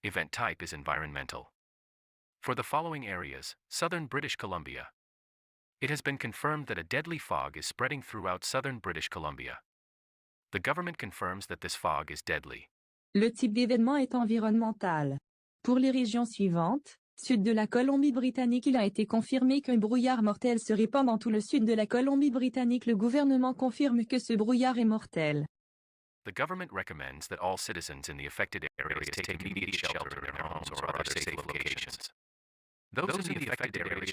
Event type is environmental. For the following areas, southern British Columbia. It has been confirmed that a deadly fog is spreading throughout southern British Columbia. The government confirms that this fog is deadly. Le type d'événement est environnemental. Pour les régions suivantes, sud de la Colombie-Britannique, il a été confirmé qu'un brouillard mortel se répand dans tout le sud de la Colombie-Britannique. Le gouvernement confirme que ce brouillard est mortel. The government recommends that all citizens in the affected areas take immediate shelter in their homes or other safe locations. Those in the affected areas